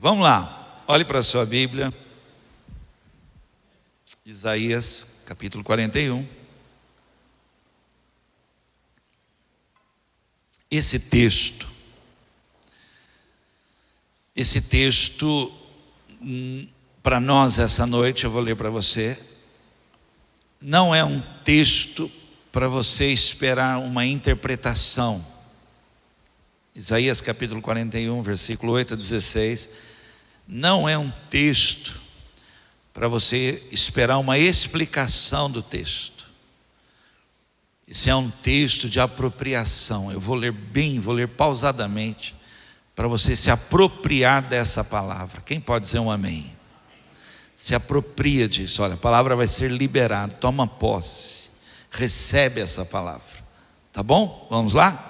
Vamos lá, olhe para a sua Bíblia, Isaías capítulo 41. Esse texto, para nós essa noite, eu vou ler para você, não é um texto para você esperar uma interpretação. Isaías capítulo 41, versículo 8 a 16, não é um texto para você esperar uma explicação do texto. Esse é um texto de apropriação. Eu vou ler pausadamente, para você se apropriar dessa palavra. Quem pode dizer um amém? Se apropria disso. Olha, a palavra vai ser liberada, toma posse, recebe essa palavra, tá bom? Vamos lá?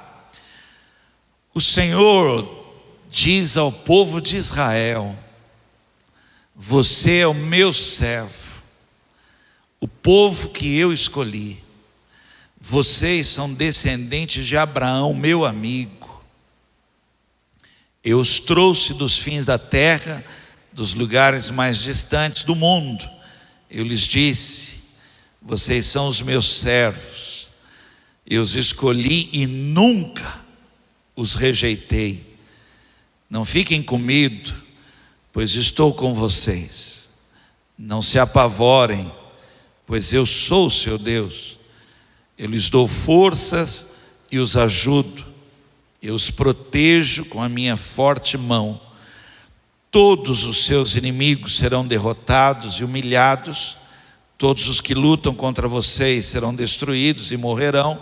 O Senhor diz ao povo de Israel: você é o meu servo, o povo que eu escolhi. Vocês são descendentes de Abraão, meu amigo. Eu os trouxe dos fins da terra, dos lugares mais distantes do mundo. Eu lhes disse: vocês são os meus servos. Eu os escolhi e nunca os rejeitei. Não fiquem com medo, pois estou com vocês. Não se apavorem, pois eu sou o seu Deus. Eu lhes dou forças e os ajudo. Eu os protejo com a minha forte mão. Todos os seus inimigos serão derrotados e humilhados. Todos os que lutam contra vocês serão destruídos e morrerão.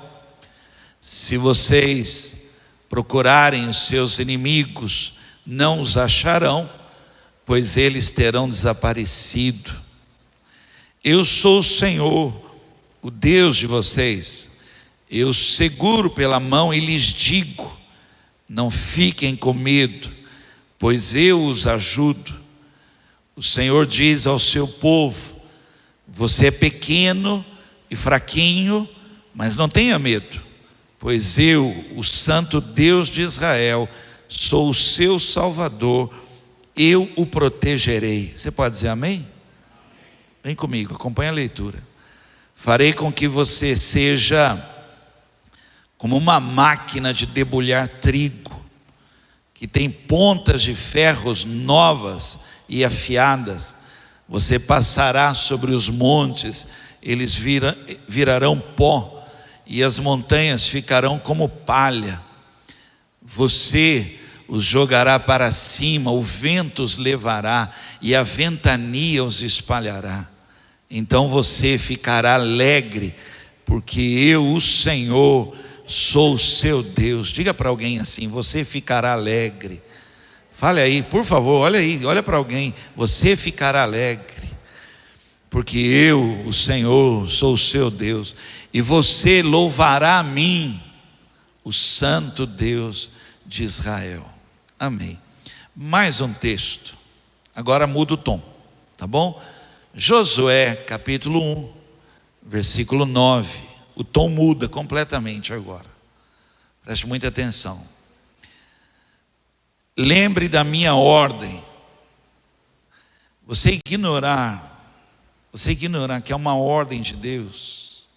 Se vocês procurarem os seus inimigos, não os acharão, pois eles terão desaparecido. Eu sou o Senhor, o Deus de vocês. Eu os seguro pela mão e lhes digo: não fiquem com medo, pois eu os ajudo. O Senhor diz ao seu povo: você é pequeno e fraquinho, mas não tenha medo, pois eu, o Santo Deus de Israel, sou o seu Salvador. Eu o protegerei. Você pode dizer amém? Vem comigo, acompanha a leitura. Farei com que você seja como uma máquina de debulhar trigo, que tem pontas de ferros novas e afiadas. Você passará sobre os montes, eles virarão pó, e as montanhas ficarão como palha. Você os jogará para cima, o vento os levará, e a ventania os espalhará. Então você ficará alegre, porque eu, o Senhor, sou o seu Deus. Diga para alguém assim: você ficará alegre. Fale aí, por favor, olha aí, olha para alguém: você ficará alegre, porque eu, o Senhor, sou o seu Deus, e você louvará a mim, o Santo Deus de Israel. Amém. Mais um texto, agora muda o tom, tá bom? Josué capítulo 1, versículo 9. O tom muda completamente agora, preste muita atenção. Lembre da minha ordem. Você ignorar que é uma ordem de Deus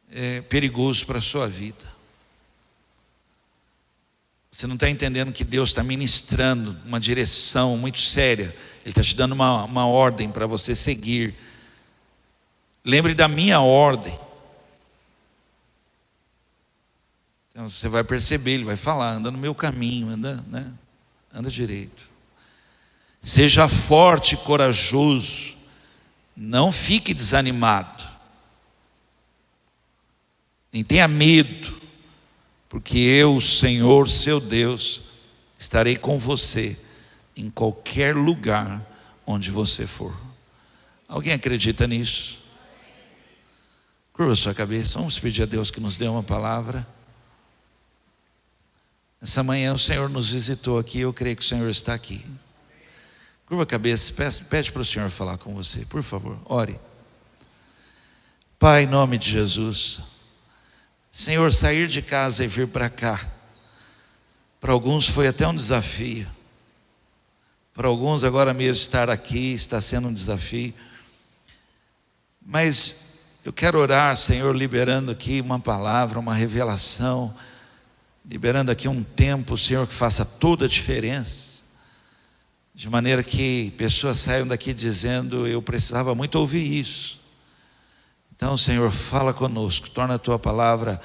é perigoso para a sua vida. Você não está entendendo que Deus está ministrando uma direção muito séria. Ele está te dando uma ordem para você seguir. Lembre da minha ordem. Então você vai perceber, ele vai falar: anda no meu caminho, anda direito. Seja forte e corajoso, não fique desanimado, nem tenha medo, porque eu, o Senhor, seu Deus, estarei com você em qualquer lugar onde você for. Alguém acredita nisso? Curva sua cabeça, vamos pedir a Deus que nos dê uma palavra. Essa manhã o Senhor nos visitou aqui, eu creio que o Senhor está aqui. Curva a cabeça, pede para o Senhor falar com você, por favor, ore. Pai, em nome de Jesus, Senhor, sair de casa e vir para cá, para alguns foi até um desafio. Para alguns agora mesmo estar aqui está sendo um desafio. Mas eu quero orar, Senhor, liberando aqui uma palavra, uma revelação, liberando aqui um tempo, Senhor, que faça toda a diferença, de maneira que pessoas saiam daqui dizendo: eu precisava muito ouvir isso. Então, Senhor, fala conosco, torna a Tua palavra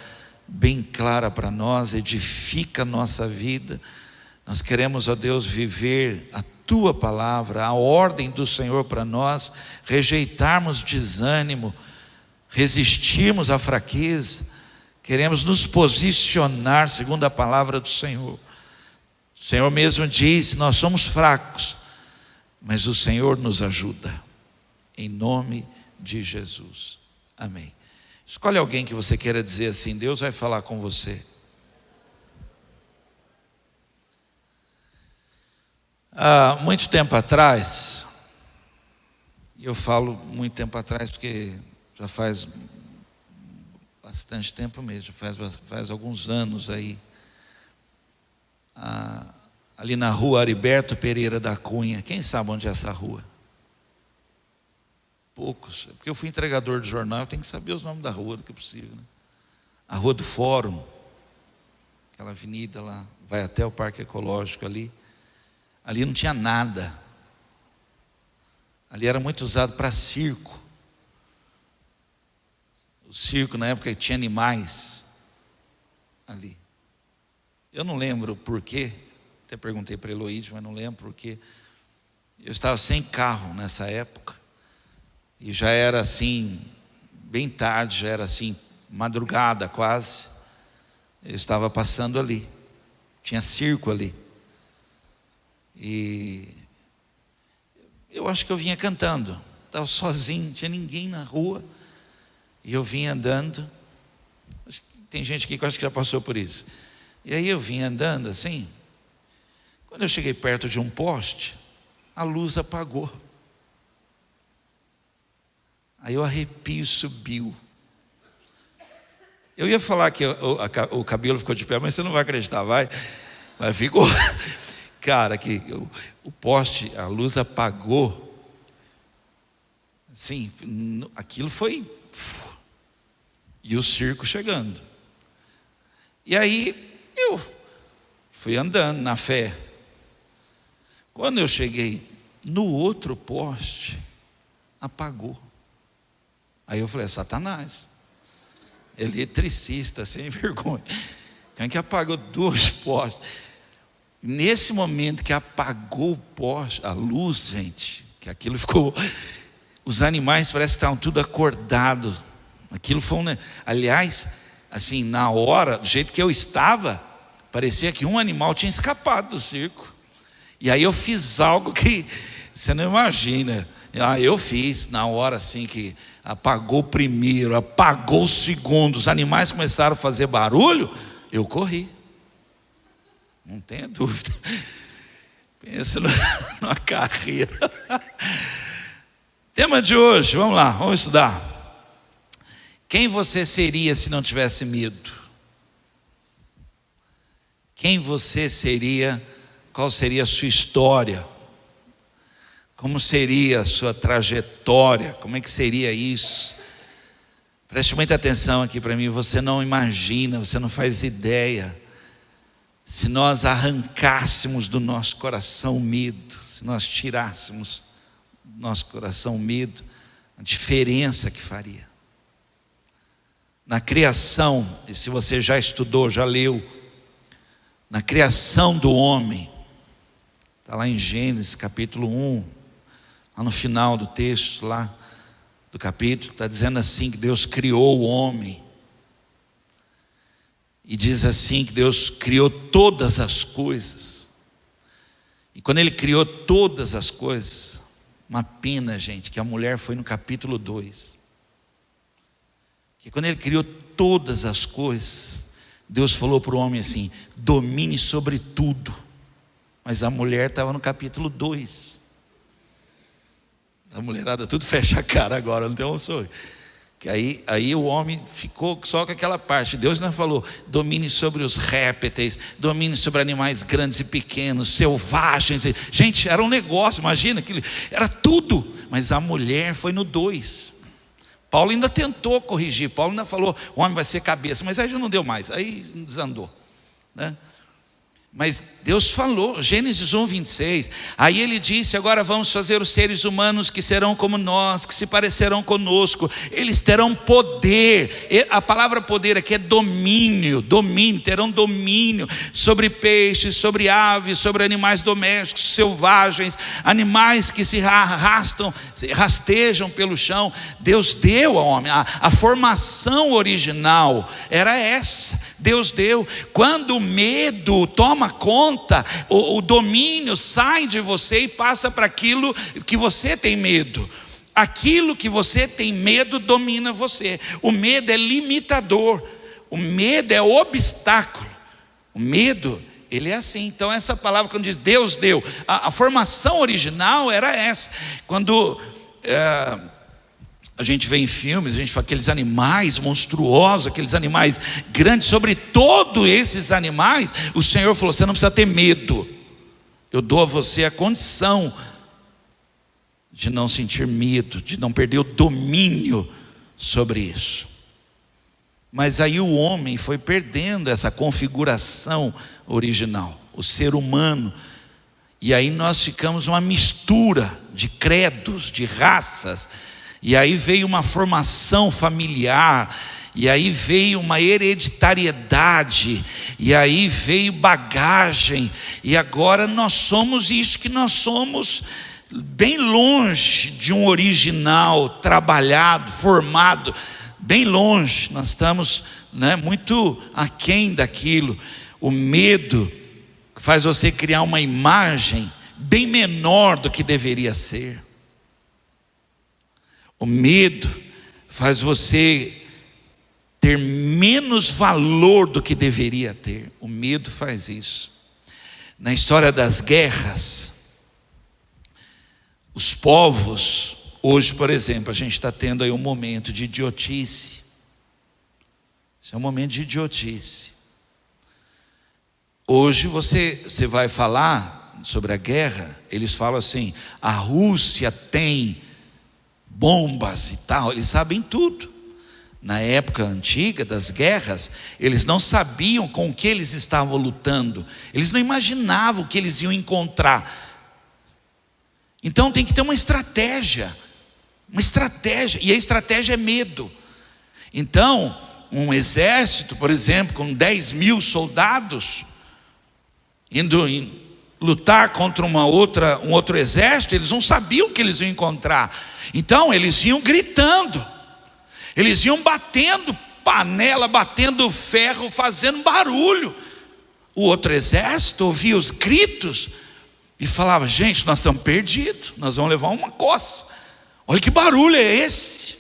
bem clara para nós, edifica a nossa vida. Nós queremos, ó Deus, viver a Tua palavra, a ordem do Senhor para nós, rejeitarmos desânimo, resistirmos à fraqueza. Queremos nos posicionar segundo a palavra do Senhor. O Senhor mesmo disse: nós somos fracos, mas o Senhor nos ajuda, em nome de Jesus, amém. Escolhe alguém que você queira dizer assim: Deus vai falar com você. Há muito tempo atrás, e eu falo muito tempo atrás porque já faz bastante tempo mesmo, faz alguns anos aí, ali na rua Heriberto Pereira da Cunha. Quem sabe onde é essa rua? Poucos, porque eu fui entregador de jornal, eu tenho que saber os nomes da rua do que é possível, né? A Rua do Fórum, aquela avenida lá, vai até o Parque Ecológico ali. Ali não tinha nada. Ali era muito usado para circo. O circo na época tinha animais ali. Eu não lembro porquê, até perguntei para Eloíde, mas não lembro porquê. Eu estava sem carro nessa época, e já era assim, bem tarde, já era assim, madrugada quase. Eu estava passando ali, tinha circo ali. E eu acho que eu vinha cantando, estava sozinho, não tinha ninguém na rua, e eu vinha andando. Tem gente aqui que eu acho que já passou por isso. E aí eu vinha andando assim. Quando eu cheguei perto de um poste, a luz apagou. Aí o arrepio subiu. Eu ia falar que o cabelo ficou de pé, mas você não vai acreditar, vai? Mas ficou. Cara, que o poste, a luz apagou. Sim, aquilo foi. E o circo chegando. E aí eu fui andando na fé. Quando eu cheguei no outro poste, apagou. Aí eu falei: é Satanás, eletricista, sem vergonha. Quem que apagou 2 postes? Nesse momento que apagou o poste, a luz, gente, que aquilo ficou, os animais parece que estavam tudo acordados. Aquilo foi aliás, assim, na hora, do jeito que eu estava, parecia que um animal tinha escapado do circo. E aí eu fiz algo que você não imagina. Eu fiz na hora assim que apagou o primeiro, apagou o segundo, os animais começaram a fazer barulho, eu corri. Não tenha dúvida. Pensa numa carreira. Tema de hoje, vamos lá, vamos estudar. Quem você seria se não tivesse medo? Quem você seria? Qual seria a sua história? Como seria a sua trajetória? Como é que seria isso? Preste muita atenção aqui para mim. Você não imagina, você não faz ideia. Se nós arrancássemos do nosso coração o medo, se nós tirássemos do nosso coração o medo, a diferença que faria. Na criação, e se você já estudou, já leu, na criação do homem, está lá em Gênesis capítulo 1, lá no final do texto, lá do capítulo, está dizendo assim que Deus criou o homem. E diz assim que Deus criou todas as coisas. E quando Ele criou todas as coisas, uma pena, gente, que a mulher foi no capítulo 2. Que quando Ele criou todas as coisas, Deus falou para o homem assim: domine sobre tudo. Mas a mulher estava no capítulo 2. A mulherada tudo fecha a cara agora, não tem um sonho. Que aí o homem ficou só com aquela parte. Deus não falou: domine sobre os répteis, domine sobre animais grandes e pequenos, selvagens. Gente, era um negócio, imagina, era tudo. Mas a mulher foi no 2. Paulo ainda tentou corrigir. Paulo ainda falou: o homem vai ser cabeça. Mas aí já não deu mais, aí desandou, né? Mas Deus falou, Gênesis 1:26. Aí ele disse: agora vamos fazer os seres humanos que serão como nós, que se parecerão conosco. Eles terão poder. A palavra poder aqui é domínio. Terão domínio sobre peixes, sobre aves, sobre animais domésticos, selvagens, animais que se rastejam pelo chão. Deus deu ao homem. A formação original era essa. Deus deu. Quando o medo toma conta, o domínio sai de você e passa para aquilo que você tem medo. Aquilo que você tem medo domina você. O medo é limitador, o medo é obstáculo. O medo, ele é assim. Então essa palavra, quando diz Deus deu, a formação original era essa. Quando a gente vê em filmes, a gente fala aqueles animais monstruosos, aqueles animais grandes. Sobre todos esses animais, o Senhor falou: você não precisa ter medo. Eu dou a você a condição de não sentir medo, de não perder o domínio sobre isso. Mas aí o homem foi perdendo essa configuração original, o ser humano. E aí nós ficamos uma mistura de credos, de raças. E aí veio uma formação familiar, e aí veio uma hereditariedade, e aí veio bagagem, e agora nós somos isso que nós somos, bem longe de um original trabalhado, formado, bem longe. Nós estamos, muito aquém daquilo. O medo faz você criar uma imagem bem menor do que deveria ser. O medo faz você ter menos valor do que deveria ter. O medo faz isso. Na história das guerras, os povos, hoje, por exemplo, a gente está tendo aí um momento de idiotice. Isso é um momento de idiotice. Hoje você vai falar sobre a guerra, eles falam assim: a Rússia tem bombas e tal, eles sabem tudo. Na época antiga das guerras, eles não sabiam com o que eles estavam lutando, eles não imaginavam o que eles iam encontrar. Então tem que ter uma estratégia, e a estratégia é medo. Então, um exército, por exemplo, com 10 mil soldados, indo lutar contra um outro exército, eles não sabiam o que eles iam encontrar. Então eles iam gritando, eles iam batendo panela, batendo ferro, fazendo barulho. O outro exército ouvia os gritos e falava: gente, nós estamos perdidos, nós vamos levar uma coça. Olha que barulho é esse,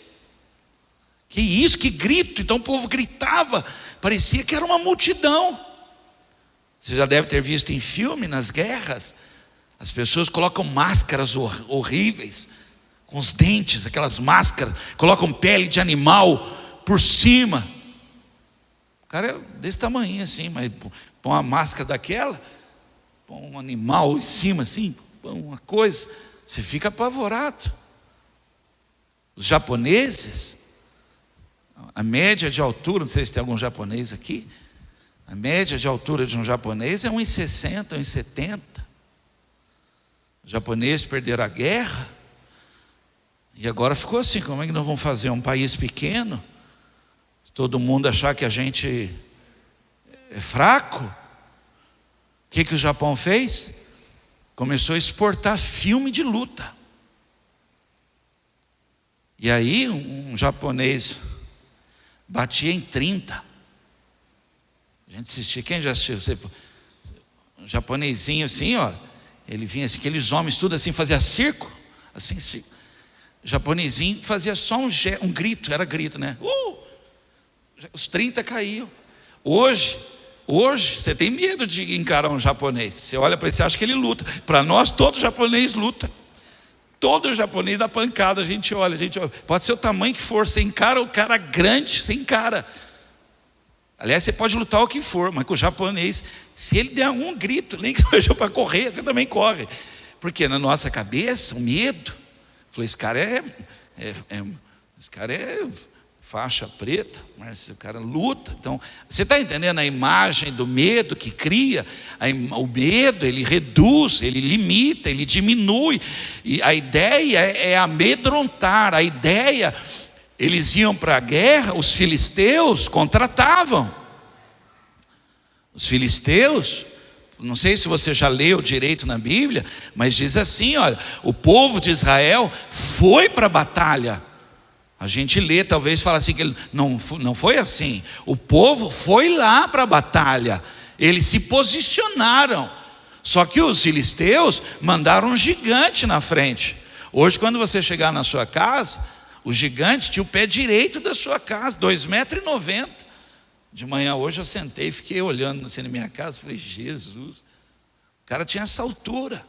que isso, que grito. Então o povo gritava, parecia que era uma multidão. Você já deve ter visto em filme, nas guerras, as pessoas colocam máscaras horríveis, com os dentes, aquelas máscaras, colocam pele de animal por cima. O cara é desse tamanho assim, mas põe uma máscara daquela, põe um animal em cima assim, põe uma coisa, você fica apavorado. Os japoneses, a média de altura, não sei se tem algum japonês aqui, a média de altura de um japonês é 1,60, 1,70. Os japoneses perderam a guerra, e agora ficou assim: como é que nós vamos fazer um país pequeno, todo mundo achar que a gente é fraco? O que o Japão fez? Começou a exportar filme de luta. E aí um japonês batia em 30. A gente assistia, quem já assistiu? Um japonesinho assim, ó, ele vinha assim, aqueles homens tudo assim, fazia circo, assim, o japonesinho fazia só um grito, era grito, né? Os 30 caíam. Hoje, você tem medo de encarar um japonês. Você olha para ele, você acha que ele luta. Para nós, todo japonês luta. Todo japonês dá pancada, a gente olha, pode ser o tamanho que for, você encara o cara grande, você encara. Aliás, você pode lutar o que for, mas com o japonês, se ele der um grito, nem que seja para correr, você também corre. Porque na nossa cabeça, o medo, falei, esse cara é faixa preta, mas o cara luta. Então, você está entendendo a imagem do medo que cria? O medo, ele reduz, ele limita, ele diminui. E a ideia é amedrontar, a ideia... Eles iam para a guerra, os filisteus contratavam. Os filisteus, não sei se você já leu direito na Bíblia, mas diz assim, olha, o povo de Israel foi para a batalha. A gente lê, talvez fala assim, que não foi assim. O povo foi lá para a batalha, eles se posicionaram. Só que os filisteus mandaram um gigante na frente. Hoje, quando você chegar na sua casa, o gigante tinha o pé direito da sua casa, 2,90 m. De manhã hoje eu sentei e fiquei olhando assim na minha casa, falei, Jesus, o cara tinha essa altura.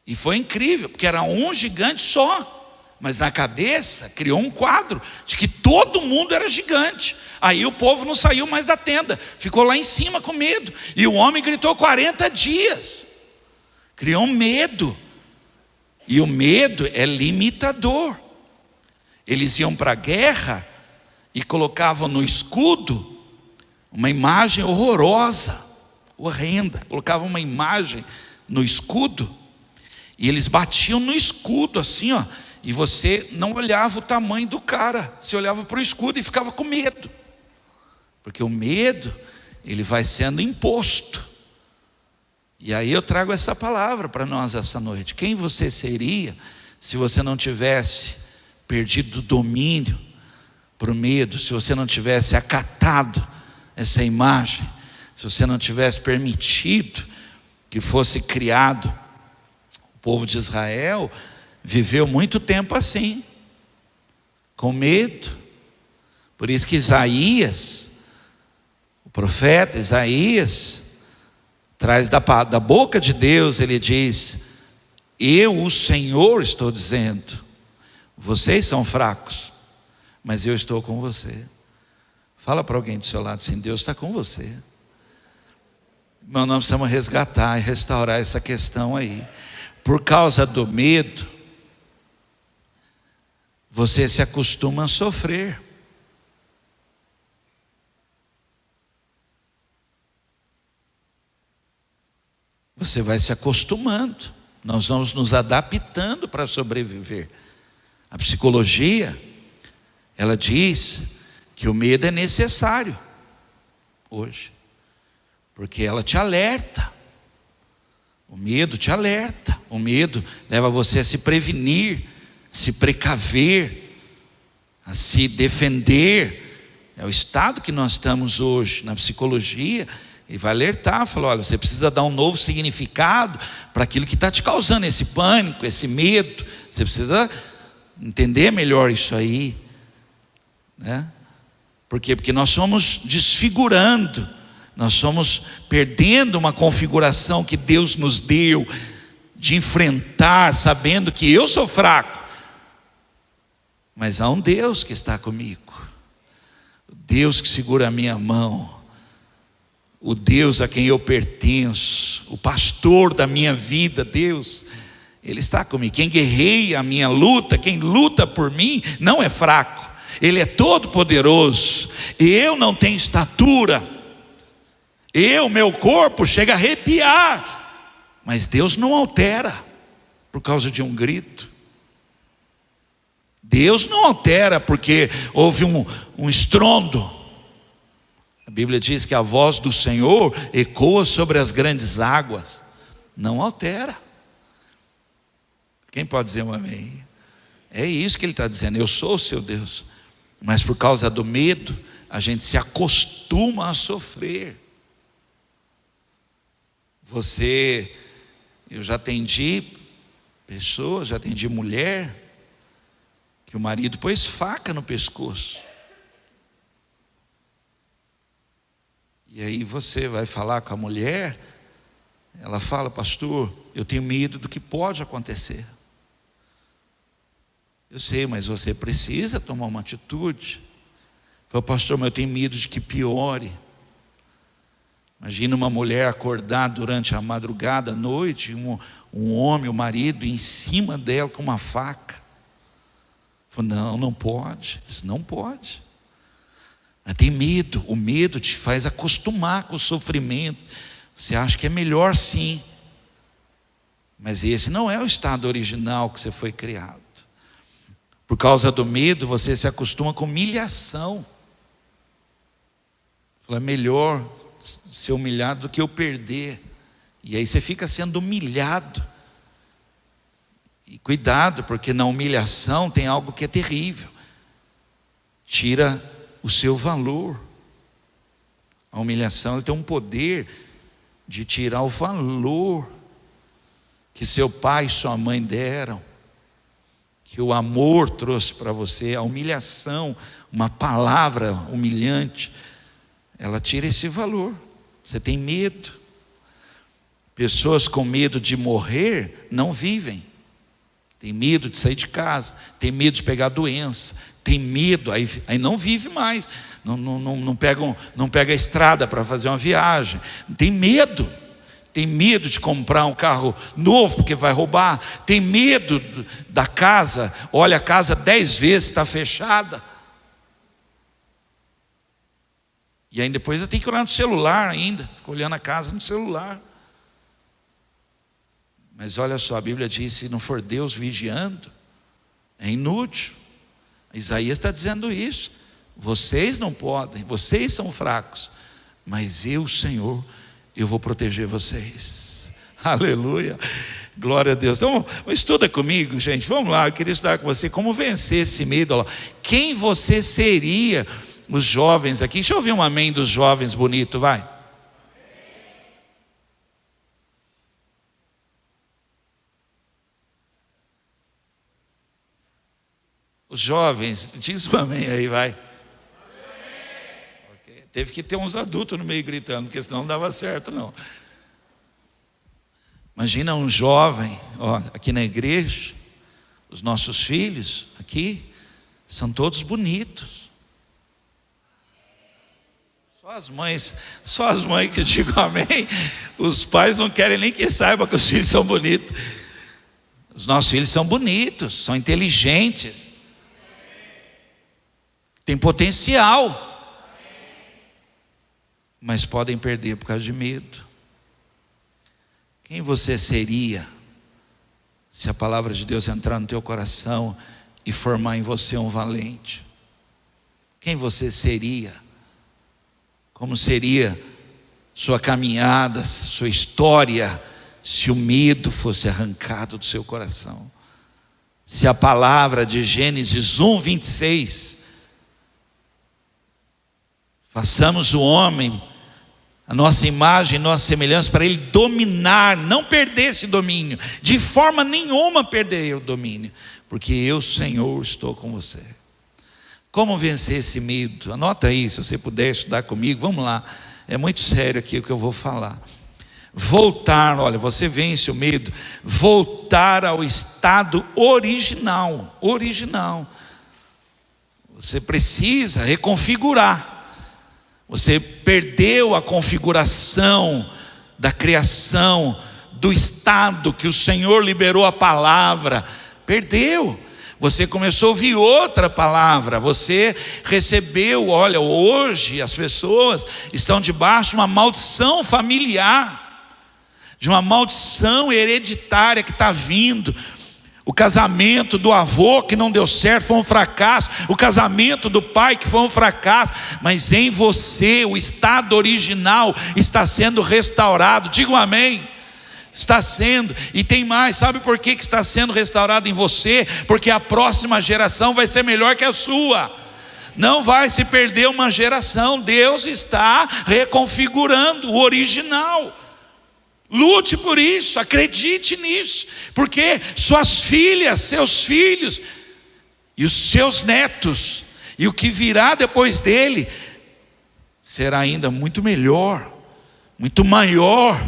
E foi incrível, porque era um gigante só, mas na cabeça criou um quadro de que todo mundo era gigante. Aí o povo não saiu mais da tenda, ficou lá em cima com medo. E o homem gritou 40 dias, criou um medo. E o medo é limitador. Eles iam para a guerra e colocavam no escudo uma imagem horrorosa, horrenda. Colocavam uma imagem no escudo e eles batiam no escudo assim, ó. E você não olhava o tamanho do cara, você olhava para o escudo e ficava com medo, porque o medo, ele vai sendo imposto. E aí eu trago essa palavra para nós essa noite. Quem você seria se você não tivesse perdido o domínio para o medo, se você não tivesse acatado essa imagem, se você não tivesse permitido que fosse criado? O povo de Israel viveu muito tempo assim, com medo. Por isso que Isaías, o profeta Isaías, traz da boca de Deus, ele diz: eu, o Senhor, estou dizendo, vocês são fracos, mas eu estou com você. Fala para alguém do seu lado assim: Deus está com você. Irmão, nós precisamos resgatar e restaurar essa questão aí. Por causa do medo, você se acostuma a sofrer. Você vai se acostumando. Nós vamos nos adaptando para sobreviver. A psicologia, ela diz que o medo é necessário hoje, porque ela te alerta. O medo te alerta. O medo leva você a se prevenir, se precaver, a se defender. É o estado que nós estamos hoje na psicologia. E vai alertar, falou: olha, você precisa dar um novo significado para aquilo que está te causando esse pânico, esse medo. Você precisa entender melhor isso aí, né? Por quê? Porque nós somos desfigurando, nós somos perdendo uma configuração que Deus nos deu, de enfrentar, sabendo que eu sou fraco, mas há um Deus que está comigo, o Deus que segura a minha mão, o Deus a quem eu pertenço, o pastor da minha vida, Deus, Ele está comigo. Quem guerreia a minha luta, quem luta por mim, não é fraco, Ele é todo poderoso. Eu não tenho estatura, meu corpo chega a arrepiar, mas Deus não altera por causa de um grito. Deus não altera porque houve um estrondo. A Bíblia diz que a voz do Senhor ecoa sobre as grandes águas. Não altera. Quem pode dizer um amém? É isso que ele está dizendo: eu sou o seu Deus. Mas por causa do medo, a gente se acostuma a sofrer. Eu já atendi pessoas, já atendi mulher, que o marido pôs faca no pescoço. E aí você vai falar com a mulher, ela fala: pastor, eu tenho medo do que pode acontecer. Eu sei, mas você precisa tomar uma atitude. Falei, pastor, mas eu tenho medo de que piore. Imagina uma mulher acordar durante a madrugada, à noite, um homem, o marido, em cima dela com uma faca. Falei, não, não pode. Disse, não pode. Mas tem medo. O medo te faz acostumar com o sofrimento. Você acha que é melhor sim. Mas esse não é o estado original que você foi criado. Por causa do medo, você se acostuma com humilhação. Falei, é melhor ser humilhado do que eu perder. E aí você fica sendo humilhado. E cuidado, porque na humilhação tem algo que é terrível. Tira o seu valor. A humilhação tem um poder de tirar o valor que seu pai e sua mãe deram, que o amor trouxe para você. A humilhação, uma palavra humilhante, ela tira esse valor. Você tem medo. Pessoas com medo de morrer não vivem. Tem medo de sair de casa, tem medo de pegar doença, tem medo, aí não vive mais, não pega a estrada para fazer uma viagem, tem medo de comprar um carro novo porque vai roubar, tem medo da casa, olha a casa 10 vezes está fechada, e aí depois eu tenho que olhar no celular ainda, fico olhando a casa no celular. Mas olha só, a Bíblia diz, se não for Deus vigiando, é inútil. Isaías está dizendo isso. Vocês não podem, vocês são fracos, mas eu, Senhor, eu vou proteger vocês. Aleluia, glória a Deus. Então, estuda comigo, gente, vamos lá, eu queria estudar com você como vencer esse medo. Quem você seria? Os jovens aqui, deixa eu ouvir um amém dos jovens bonito, vai. Os jovens, diz um amém aí, vai. Okay. Teve que ter uns adultos no meio gritando, porque senão não dava certo não. Imagina um jovem, olha, aqui na igreja, os nossos filhos aqui, são todos bonitos. Só as mães que digam amém. Os pais não querem nem que saiba que os filhos são bonitos. Os nossos filhos são bonitos, são inteligentes, tem potencial, mas podem perder por causa de medo. Quem você seria se a palavra de Deus entrar no teu coração e formar em você um valente? Quem você seria? Como seria sua caminhada, sua história, se o medo fosse arrancado do seu coração? Se a palavra de Gênesis 1:26, façamos o homem a nossa imagem, nossa semelhança, para ele dominar, não perder esse domínio, de forma nenhuma perder o domínio, porque eu, Senhor, estou com você. Como vencer esse medo? Anota aí, se você puder estudar comigo, vamos lá, é muito sério aqui o que eu vou falar. Voltar, olha, você vence o medo, voltar ao estado original, você precisa reconfigurar. Você perdeu a configuração da criação, do estado que o Senhor liberou a palavra, perdeu. Você começou a ouvir outra palavra, você recebeu, olha, hoje as pessoas estão debaixo de uma maldição familiar, de uma maldição hereditária que está vindo. O casamento do avô que não deu certo foi um fracasso, o casamento do pai que foi um fracasso, mas em você o estado original está sendo restaurado. Diga um amém. Está sendo, e tem mais, sabe por que está sendo restaurado em você? Porque a próxima geração vai ser melhor que a sua. Não vai se perder uma geração. Deus está reconfigurando o original. Lute por isso, acredite nisso, porque suas filhas, seus filhos e os seus netos e o que virá depois dele será ainda muito melhor, muito maior.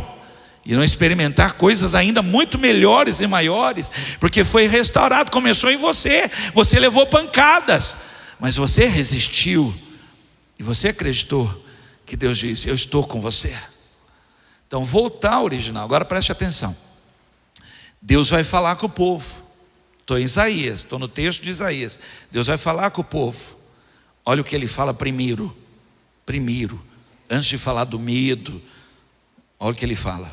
irão experimentar coisas ainda muito melhores e maiores, porque foi restaurado. Começou em você, você levou pancadas, mas você resistiu, e você acreditou que Deus disse: eu estou com você. Então voltar ao original. Agora preste atenção, Deus vai falar com o povo. Estou em Isaías, estou no texto de Isaías. Deus vai falar com o povo. Olha o que ele fala primeiro, antes de falar do medo. Olha o que ele fala: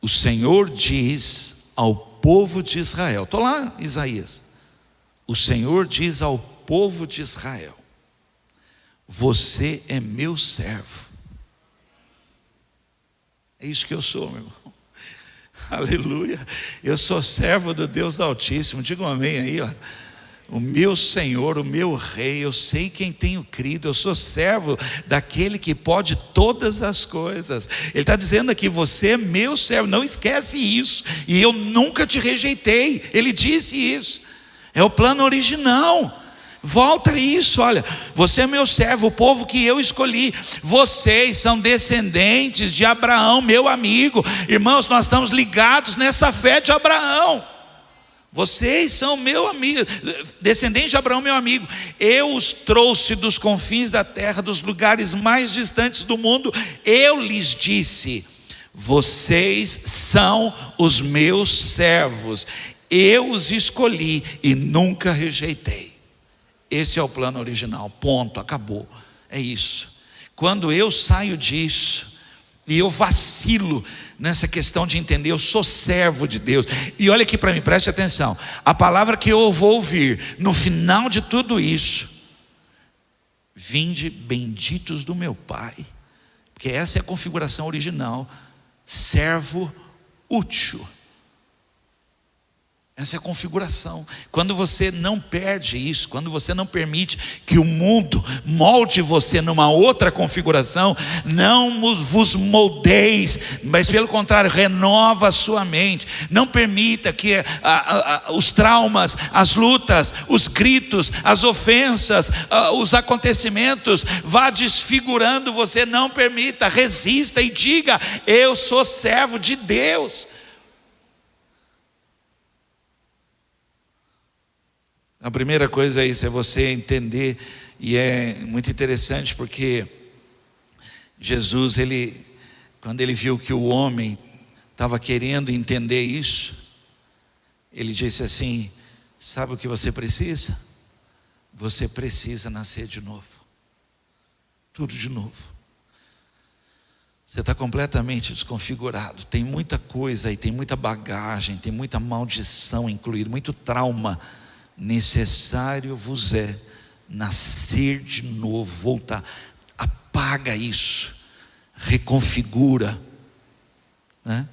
o Senhor diz ao povo de Israel. Estou lá em Isaías. O Senhor diz ao povo de Israel: você é meu servo. É isso que eu sou, meu irmão. Aleluia. Eu sou servo do Deus Altíssimo. Diga um amém aí, ó. O meu Senhor, o meu Rei, eu sei quem tenho crido, eu sou servo daquele que pode todas as coisas. Ele está dizendo aqui: você é meu servo, não esquece isso, e eu nunca te rejeitei. Ele disse isso, é o plano original. Volta a isso, olha, você é meu servo, o povo que eu escolhi. Vocês são descendentes de Abraão, meu amigo. Irmãos, nós estamos ligados nessa fé de Abraão. Vocês são meu amigo, descendente de Abraão, meu amigo. Eu os trouxe dos confins da terra, dos lugares mais distantes do mundo. Eu lhes disse: vocês são os meus servos. Eu os escolhi e nunca rejeitei. Esse é o plano original, ponto, acabou. É isso. Quando eu saio disso e eu vacilo nessa questão de entender, eu sou servo de Deus. E olha aqui para mim, preste atenção. A palavra que eu vou ouvir no final de tudo isso: vinde benditos do meu Pai. Porque essa é a configuração original. Servo útil. Essa é a configuração. Quando você não perde isso, quando você não permite que o mundo molde você numa outra configuração, não vos moldeis, mas pelo contrário, renova a sua mente. Não permita que os traumas, as lutas, os gritos, as ofensas, os acontecimentos vá desfigurando você. Não permita, resista e diga: eu sou servo de Deus. A primeira coisa é isso, é você entender. E é muito interessante porque Jesus, quando ele viu que o homem estava querendo entender isso, ele disse assim: sabe o que você precisa? Você precisa nascer de novo. Tudo de novo. Você está completamente desconfigurado. Tem muita coisa aí, tem muita bagagem, tem muita maldição incluída, muito trauma. Necessário vos é nascer de novo, voltar. Apaga isso, reconfigura, né?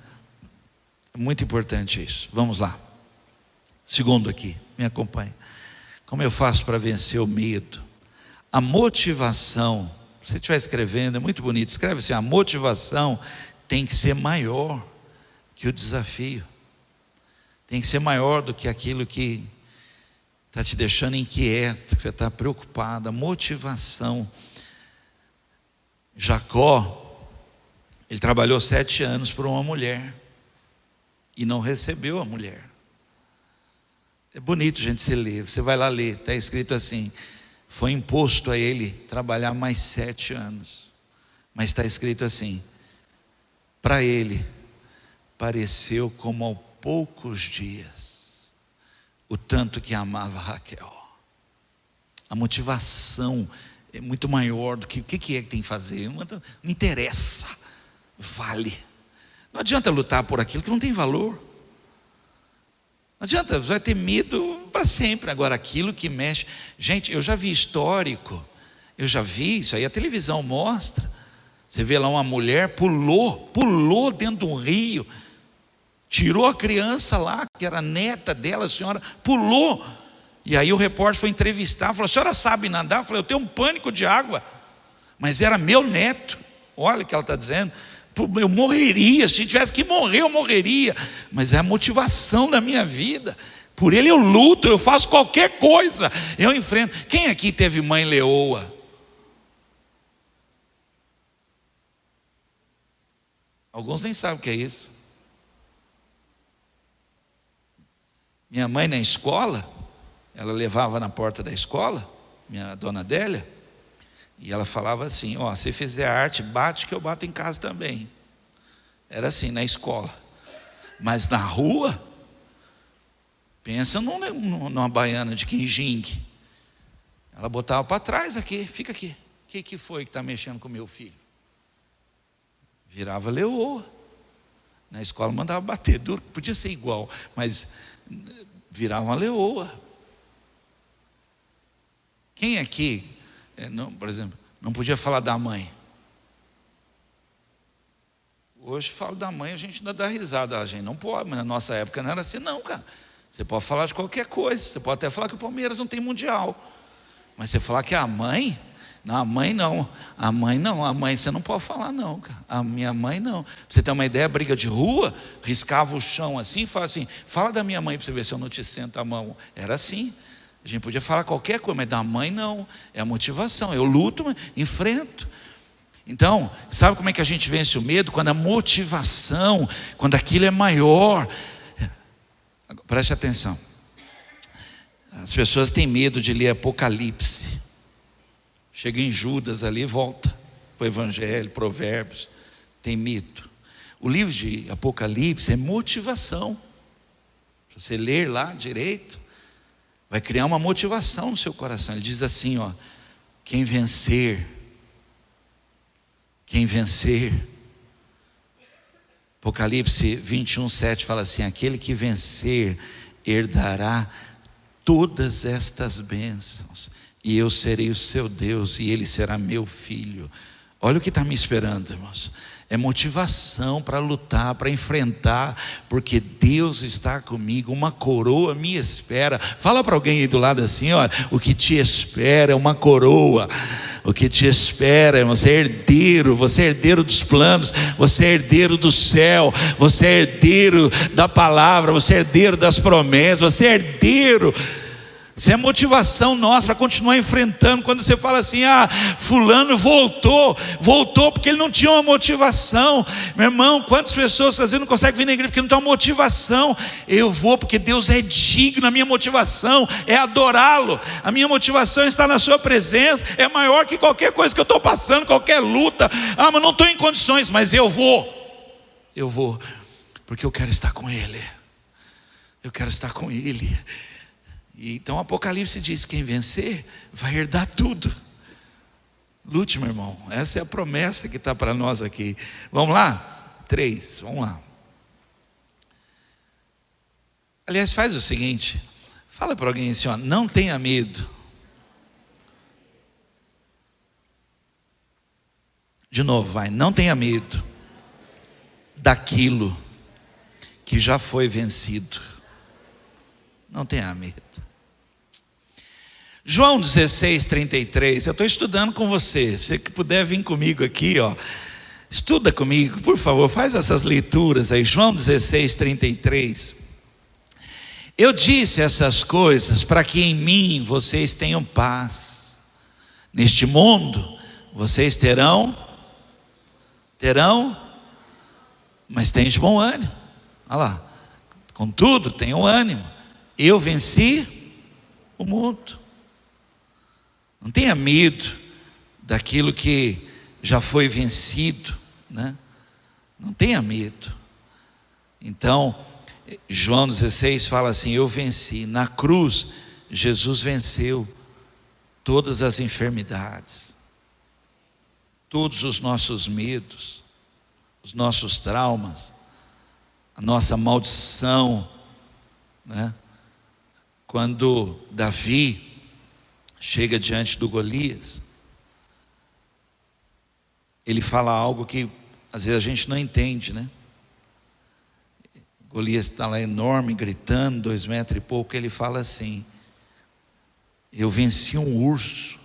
É muito importante isso. Vamos lá. Segundo aqui, me acompanhe. Como eu faço para vencer o medo? A motivação, se você estiver escrevendo, é muito bonito, escreve assim: a motivação tem que ser maior que o desafio, tem que ser maior do que aquilo que está te deixando inquieto, que você está preocupado. A motivação. Jacó, ele trabalhou 7 anos por uma mulher e não recebeu a mulher. É bonito, gente, você ler. Você vai lá ler, está escrito assim: foi imposto a ele trabalhar mais 7 anos, mas está escrito assim: para ele pareceu como há poucos dias, o tanto que amava Raquel. A motivação é muito maior do que o que é que tem que fazer. Não interessa, vale. Não adianta lutar por aquilo que não tem valor. Não adianta, você vai ter medo para sempre. Agora, aquilo que mexe. Gente, eu já vi histórico, eu já vi isso aí, a televisão mostra. Você vê lá uma mulher pulou dentro de um rio, tirou a criança lá, que era neta dela, a senhora pulou. E aí o repórter foi entrevistar, falou: a senhora sabe nadar? Eu falei: eu tenho um pânico de água. Mas era meu neto. Olha o que ela está dizendo: eu morreria, se tivesse que morrer eu morreria. Mas é a motivação da minha vida. Por ele eu luto, eu faço qualquer coisa, eu enfrento. Quem aqui teve mãe leoa? Alguns nem sabem o que é isso. Minha mãe na escola, ela levava na porta da escola, minha dona Adélia, e ela falava assim: ó, se fizer arte, bate que eu bato em casa também. Era assim na escola. Mas na rua, pensa numa baiana de quinjingue. Ela botava para trás aqui, fica aqui. O que foi que está mexendo com meu filho? Virava leoa. Na escola mandava bater duro, podia ser igual, mas virava uma leoa. Quem aqui, por exemplo, não podia falar da mãe? Hoje falo da mãe, a gente ainda dá risada, a gente não pode, mas na nossa época não era assim não, cara. Você pode falar de qualquer coisa, você pode até falar que o Palmeiras não tem mundial, mas você falar que é a mãe, não, a mãe não, a mãe você não pode falar não, cara. A minha mãe não. Pra você ter uma ideia, briga de rua, riscava o chão assim e falava assim: fala da minha mãe para você ver se eu não te sento a mão. Era assim, a gente podia falar qualquer coisa, mas da mãe não, é a motivação, eu luto, mas enfrento. Então, sabe como é que a gente vence o medo? Quando a motivação, quando aquilo é maior. Preste atenção. As pessoas têm medo de ler Apocalipse. Chega em Judas ali e volta para o Evangelho, Provérbios. Tem medo. O livro de Apocalipse é motivação. Se você ler lá direito, vai criar uma motivação no seu coração. Ele diz assim, ó: quem vencer, Apocalipse 21:7 fala assim: aquele que vencer herdará todas estas bênçãos, e eu serei o seu Deus, e ele será meu filho. Olha o que está me esperando, irmãos. É motivação para lutar, para enfrentar, porque Deus está comigo, uma coroa me espera. Fala para alguém aí do lado assim: olha, o que te espera é uma coroa. O que te espera, você é herdeiro dos planos, você é herdeiro do céu, você é herdeiro da palavra, você é herdeiro das promessas, você é herdeiro. Isso é motivação nossa para continuar enfrentando. Quando você fala assim: ah, fulano voltou porque ele não tinha uma motivação. Meu irmão, quantas pessoas às vezes não conseguem vir na igreja porque não tem uma motivação? Eu vou porque Deus é digno. A minha motivação é adorá-lo, a minha motivação é estar na sua presença, é maior que qualquer coisa que eu estou passando, qualquer luta. Ah, mas não estou em condições, mas eu vou porque eu quero estar com Ele. E então Apocalipse diz: quem vencer vai herdar tudo. Lute, meu irmão, essa é a promessa que está para nós aqui. Vamos lá? 3, vamos lá. Aliás, faz o seguinte, fala para alguém assim, ó: não tenha medo. De novo, vai: não tenha medo daquilo que já foi vencido. Não tenha medo. João 16:33, eu estou estudando com você. Se você puder vir comigo aqui, ó, estuda comigo, por favor, faz essas leituras aí. João 16:33. Eu disse essas coisas para que em mim vocês tenham paz. Neste mundo vocês terão, mas tenham de bom ânimo. Olha lá, contudo, tenham ânimo. Eu venci o mundo. Não tenha medo daquilo que já foi vencido, né? Não tenha medo. Então, João 16 fala assim: eu venci. Na cruz, Jesus venceu todas as enfermidades, todos os nossos medos, os nossos traumas, a nossa maldição, né? Quando Davi chega diante do Golias, ele fala algo que às vezes a gente não entende, né? Golias está lá enorme, gritando, 2 metros e pouco. Ele fala assim: eu venci um urso.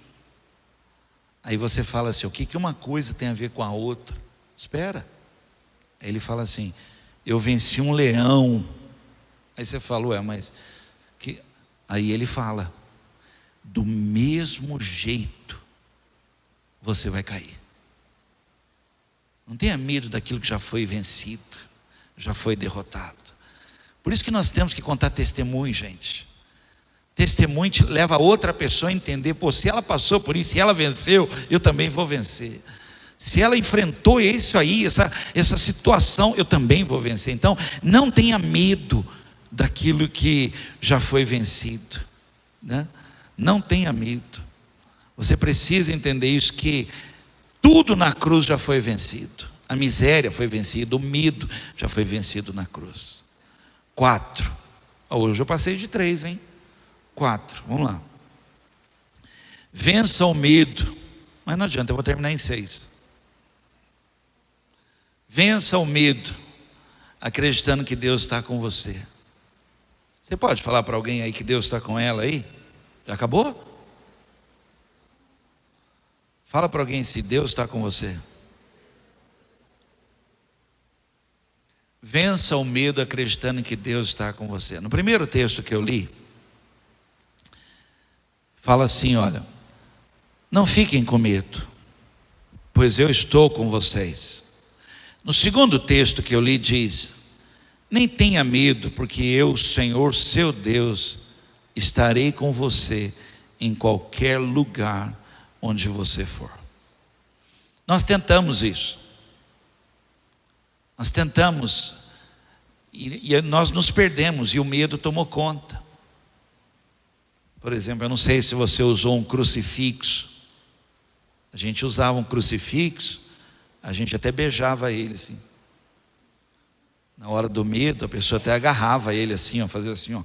Aí você fala assim: o que uma coisa tem a ver com a outra? Espera. Aí ele fala assim: eu venci um leão. Aí você fala: mas que... Aí ele fala: do mesmo jeito você vai cair. Não tenha medo daquilo que já foi vencido, já foi derrotado. Por isso que nós temos que contar testemunho, gente. Testemunho te leva a outra pessoa a entender: pô, se ela passou por isso, se ela venceu, eu também vou vencer. Se ela enfrentou isso aí, essa situação, eu também vou vencer. Então, não tenha medo daquilo que já foi vencido, né? Não tenha medo. Você precisa entender isso, que tudo na cruz já foi vencido. A miséria foi vencida, o medo já foi vencido na cruz. 4. Hoje eu passei de 3, hein? 4, vamos lá. Vença o medo. Mas não adianta, eu vou terminar em 6. Vença o medo, acreditando que Deus está com você. Você pode falar para alguém aí que Deus está com ela aí? Já acabou? Fala para alguém se Deus está com você. Vença o medo acreditando que Deus está com você. No primeiro texto que eu li, fala assim: olha, não fiquem com medo, pois eu estou com vocês. No segundo texto que eu li diz: nem tenha medo, porque eu, Senhor seu Deus, estarei com você em qualquer lugar onde você for. Nós tentamos isso. Nós tentamos e nós nos perdemos, e o medo tomou conta. Por exemplo, eu não sei se você usou um crucifixo. A gente usava um crucifixo, a gente até beijava ele assim. Na hora do medo, a pessoa até agarrava ele assim, ó, fazia assim, ó.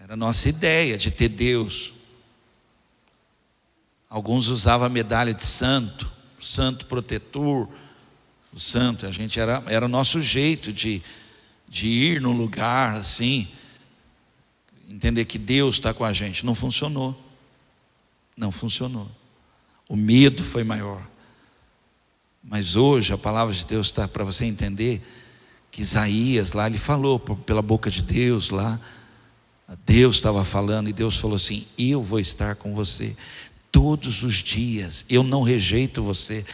Era a nossa ideia de ter Deus. Alguns usavam a medalha de santo, santo protetor, o santo. A gente era o nosso jeito de ir num lugar assim, entender que Deus está com a gente. Não funcionou. Não funcionou. O medo foi maior. Mas hoje a palavra de Deus está para você entender que Isaías lá, ele falou pela boca de Deus lá. Deus estava falando e Deus falou assim: eu vou estar com você todos os dias, eu não rejeito você.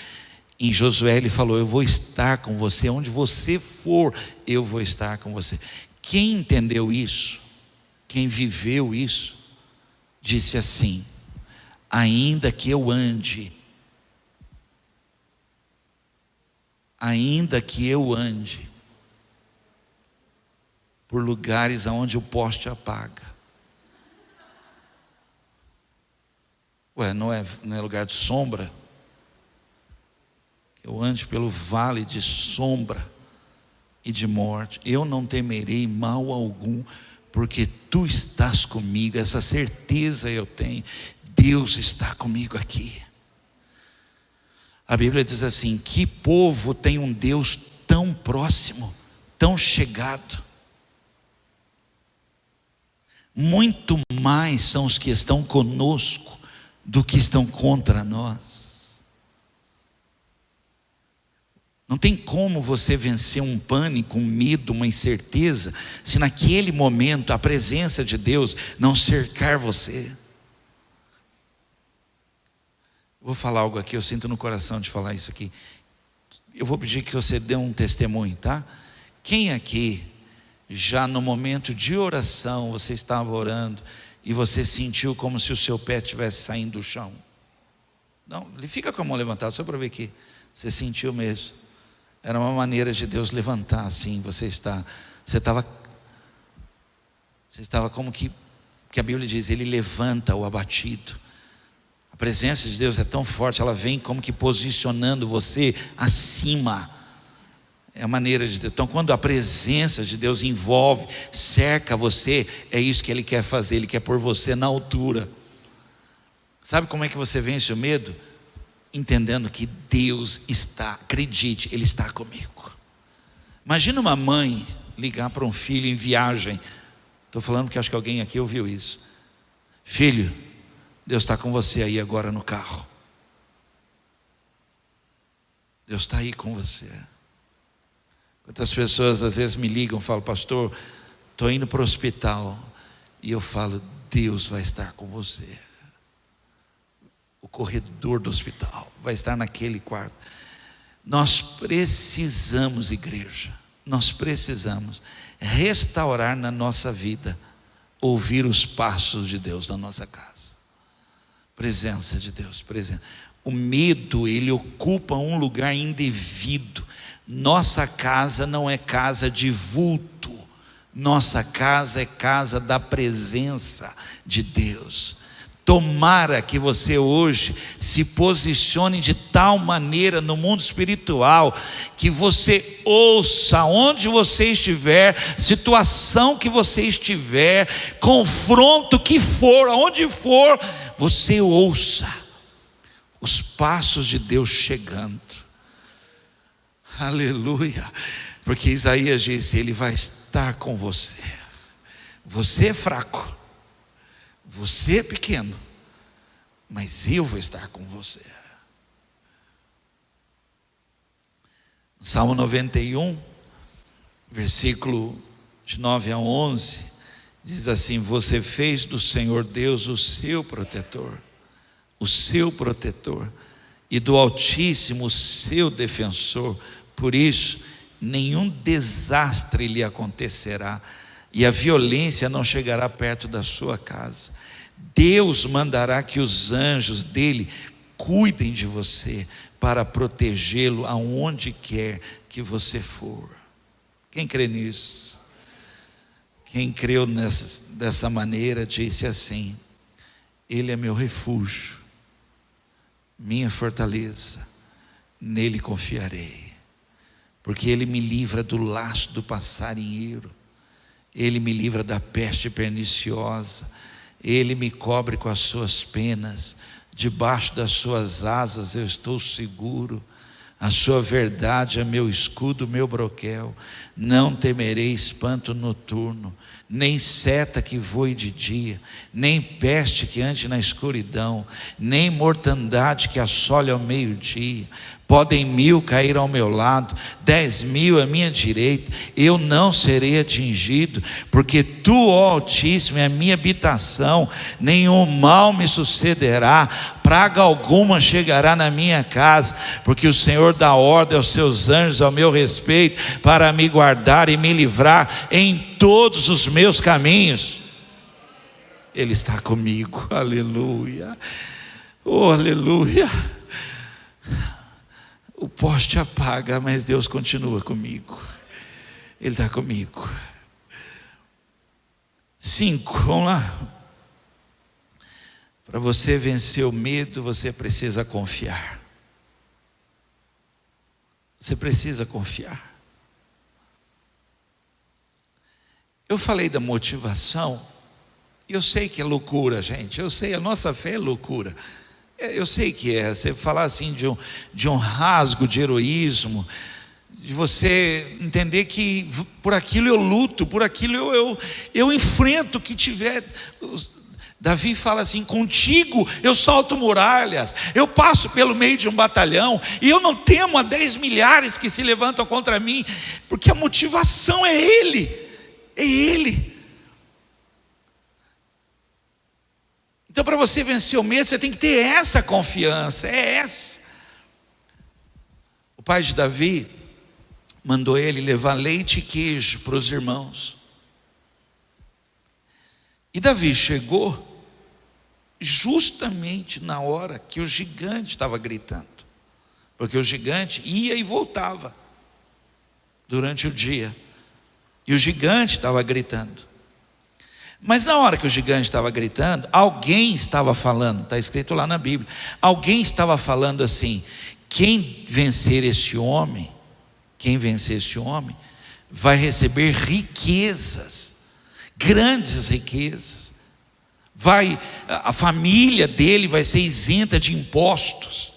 Em Josué ele falou: eu vou estar com você, onde você for, eu vou estar com você. Quem entendeu isso, quem viveu isso, disse assim: ainda que eu ande por lugares aonde o poste apaga. Ué, não é lugar de sombra? Eu ande pelo vale de sombra e de morte, eu não temerei mal algum, porque tu estás comigo. Essa certeza eu tenho, Deus está comigo aqui. A Bíblia diz assim: que povo tem um Deus tão próximo, tão chegado? Muito mais são os que estão conosco do que estão contra nós. Não tem como você vencer um pânico, um medo, uma incerteza, se naquele momento a presença de Deus não cercar você. Vou falar algo aqui, eu sinto no coração de falar isso aqui. Eu vou pedir que você dê um testemunho, tá? Quem aqui, já no momento de oração, você estava orando e você sentiu como se o seu pé estivesse saindo do chão? Não, ele fica com a mão levantada, só para ver que você sentiu mesmo. Era uma maneira de Deus levantar assim. Você estava como que a Bíblia diz, Ele levanta o abatido. A presença de Deus é tão forte, ela vem como que posicionando você acima. É a maneira de Deus. Então, quando a presença de Deus envolve, cerca você, é isso que Ele quer fazer. Ele quer pôr você na altura. Sabe como é que você vence o medo? Entendendo que Deus está, acredite, Ele está comigo. Imagina uma mãe ligar para um filho em viagem. Estou falando porque acho que alguém aqui ouviu isso. Filho, Deus está com você aí agora no carro. Deus está aí com você. Quantas pessoas às vezes me ligam e falam: pastor, estou indo para o hospital. E eu falo: Deus vai estar com você. O corredor do hospital vai estar naquele quarto. Nós precisamos, igreja, nós precisamos restaurar na nossa vida, ouvir os passos de Deus na nossa casa. Presença de Deus, presença. O medo, ele ocupa um lugar indevido. Nossa casa não é casa de vulto, nossa casa é casa da presença de Deus. Tomara que você hoje se posicione de tal maneira no mundo espiritual, que você ouça onde você estiver, situação que você estiver, confronto que for, aonde for, você ouça os passos de Deus chegando. Aleluia, porque Isaías disse: Ele vai estar com você. Você é fraco, você é pequeno, mas eu vou estar com você. Salmo 91, versículo de 9 a 11, diz assim: Você fez do Senhor Deus o seu protetor, e do Altíssimo o seu defensor. Por isso, nenhum desastre lhe acontecerá, e a violência não chegará perto da sua casa. Deus mandará que os anjos dele cuidem de você, para protegê-lo aonde quer que você for. Quem crê nisso? Quem creu dessa maneira disse assim: Ele é meu refúgio, minha fortaleza, nele confiarei, porque Ele me livra do laço do passarinheiro, Ele me livra da peste perniciosa, Ele me cobre com as suas penas, debaixo das suas asas eu estou seguro. A sua verdade é meu escudo, meu broquel. Não temerei espanto noturno, nem seta que voe de dia, nem peste que ande na escuridão, nem mortandade que assole ao meio-dia. Podem 1000 cair ao meu lado, 10.000 à minha direita, eu não serei atingido, porque tu, ó Altíssimo, é a minha habitação, nenhum mal me sucederá, praga alguma chegará na minha casa, porque o Senhor dá ordem aos seus anjos ao meu respeito, para me guardar e me livrar em todos os meus caminhos. Ele está comigo, aleluia, oh aleluia. O poste apaga, mas Deus continua comigo. Ele está comigo. 5, vamos lá. Para você vencer o medo, você precisa confiar. Você precisa confiar. Eu falei da motivação. Eu sei que é loucura, gente. Eu sei, a nossa fé é loucura. Eu sei que é, você falar assim de um rasgo de heroísmo, de você entender que por aquilo eu luto, por aquilo eu enfrento o que tiver. Davi fala assim: contigo eu salto muralhas, eu passo pelo meio de um batalhão, e eu não temo a 10 milhares que se levantam contra mim, porque a motivação é Ele, é Ele. Então, para você vencer o medo, você tem que ter essa confiança, é essa. O pai de Davi mandou ele levar leite e queijo para os irmãos. E Davi chegou justamente na hora que o gigante estava gritando, porque o gigante ia e voltava durante o dia, e o gigante estava gritando. Mas na hora que o gigante estava gritando, alguém estava falando, está escrito lá na Bíblia, alguém estava falando assim: quem vencer esse homem, vai receber riquezas, grandes riquezas, a família dele vai ser isenta de impostos,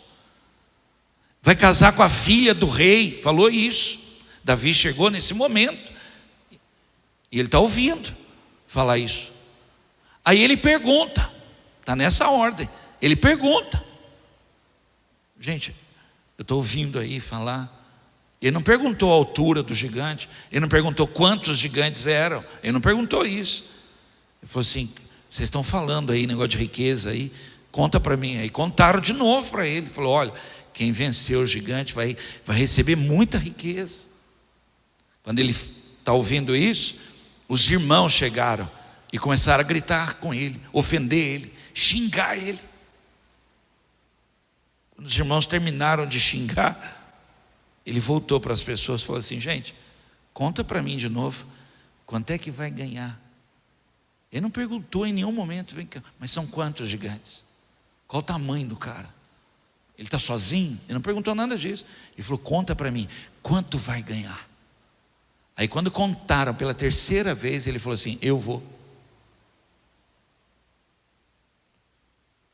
vai casar com a filha do rei. Falou isso. Davi chegou nesse momento, e ele está ouvindo falar isso. Aí ele pergunta, está nessa ordem, ele pergunta. Gente, eu estou ouvindo aí falar. Ele não perguntou a altura do gigante, ele não perguntou quantos gigantes eram, ele não perguntou isso. Ele falou assim: vocês estão falando aí negócio de riqueza aí, conta para mim. Aí contaram de novo para ele. Ele falou: olha, quem venceu o gigante vai receber muita riqueza. Quando ele está ouvindo isso, os irmãos chegaram e começaram a gritar com ele, ofender ele, xingar ele. Quando os irmãos terminaram de xingar, ele voltou para as pessoas e falou assim: gente, conta para mim de novo, quanto é que vai ganhar? Ele não perguntou em nenhum momento, vem cá, mas são quantos gigantes? Qual o tamanho do cara? Ele está sozinho? Ele não perguntou nada disso. Ele falou: conta para mim, quanto vai ganhar? Aí quando contaram pela terceira vez, ele falou assim: eu vou.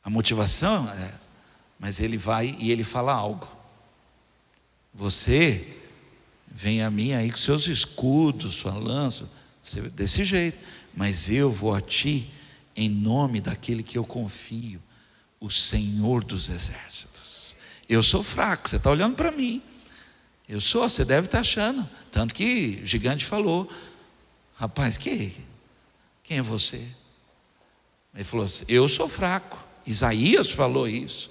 A motivação é essa. Mas ele vai e ele fala algo: você vem a mim aí com seus escudos, sua lança, desse jeito, mas eu vou a ti em nome daquele que eu confio, o Senhor dos Exércitos. Eu sou fraco, você está olhando para mim, eu sou, você deve estar achando, tanto que o gigante falou: rapaz, quem é você? Ele falou assim: eu sou fraco. Isaías falou isso,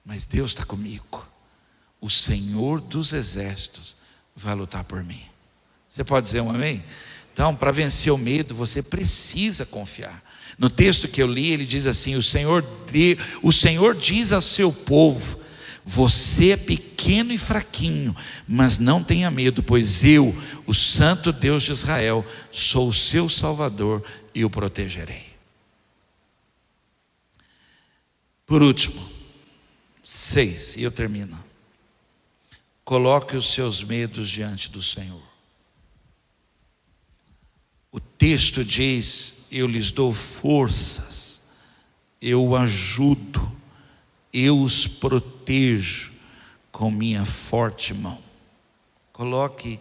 mas Deus está comigo, o Senhor dos Exércitos vai lutar por mim. Você pode dizer um amém? Então, para vencer o medo, você precisa confiar. No texto que eu li, ele diz assim: o Senhor diz ao seu povo: você é pequeno e fraquinho, mas não tenha medo, pois eu, o Santo Deus de Israel, sou o seu Salvador e o protegerei. Por último, 6, e eu termino. Coloque os seus medos diante do Senhor. O texto diz: eu lhes dou forças, eu o ajudo, eu os protejo com minha forte mão. Coloque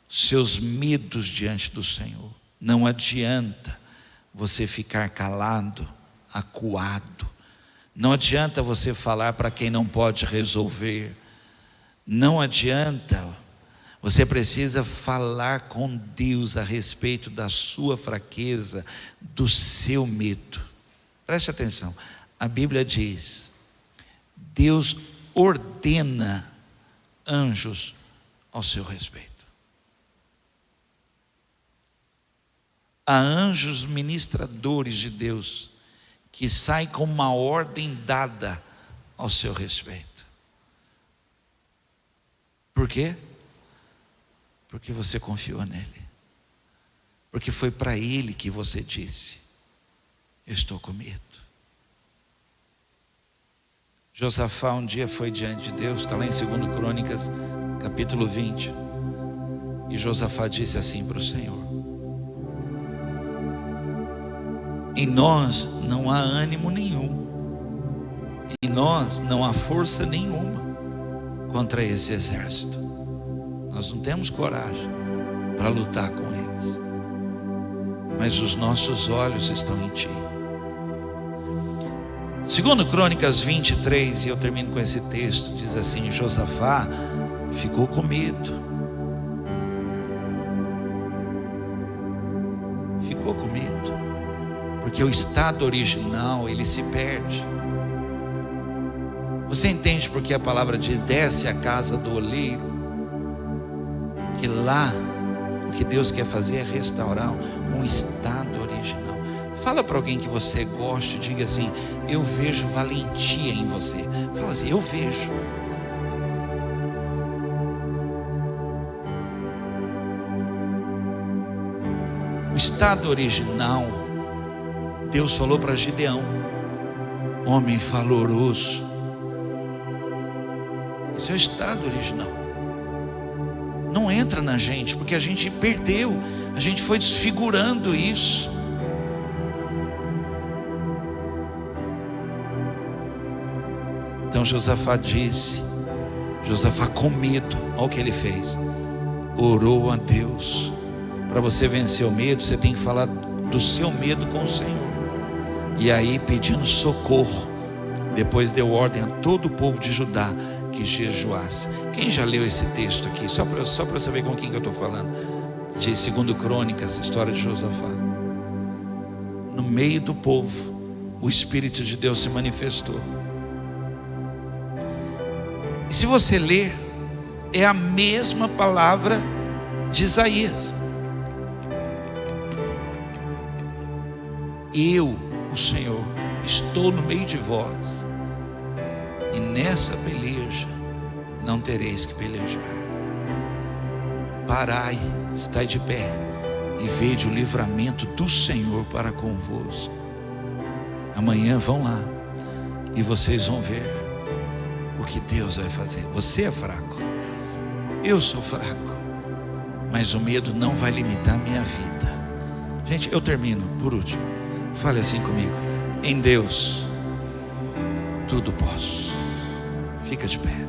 seus medos diante do Senhor. Não adianta você ficar calado, acuado. Não adianta você falar para quem não pode resolver. Não adianta. Você precisa falar com Deus a respeito da sua fraqueza, do seu medo. Preste atenção. A Bíblia diz: Deus ordena anjos ao seu respeito. Há anjos ministradores de Deus que saem com uma ordem dada ao seu respeito. Por quê? Porque você confiou nele. Porque foi para ele que você disse: eu estou com medo. Josafá um dia foi diante de Deus, está lá em 2 Crônicas, capítulo 20. E Josafá disse assim para o Senhor: em nós não há ânimo nenhum, em nós não há força nenhuma contra esse exército. Nós não temos coragem para lutar com eles, mas os nossos olhos estão em ti. 2 Crônicas 23, e eu termino com esse texto, diz assim: Josafá ficou com medo. Ficou com medo. Porque o estado original, ele se perde. Você entende porque a palavra diz: desce à casa do oleiro? Que lá, o que Deus quer fazer é restaurar um estado original. Fala para alguém que você goste, diga assim: eu vejo valentia em você. Fala assim: eu vejo. O estado original, Deus falou para Gideão: homem valoroso. Esse é o estado original. Não entra na gente, porque a gente perdeu, a gente foi desfigurando isso. Então Josafá disse, Josafá com medo, olha o que ele fez, orou a Deus. Para você vencer o medo, você tem que falar do seu medo com o Senhor. E aí, pedindo socorro, depois deu ordem a todo o povo de Judá que jejuasse. Quem já leu esse texto aqui? Só para saber com quem que eu estou falando. De 2 Crônicas, a história de Josafá. No meio do povo, o Espírito de Deus se manifestou. E se você ler, é a mesma palavra de Isaías. Eu, o Senhor, estou no meio de vós, e nessa peleja não tereis que pelejar. Parai, estai de pé, e vede o livramento do Senhor para convosco. Amanhã vão lá, e vocês vão ver o que Deus vai fazer. Você é fraco, eu sou fraco, mas o medo não vai limitar a minha vida. Gente, eu termino por último. Fale assim comigo: em Deus tudo posso. Fica de pé.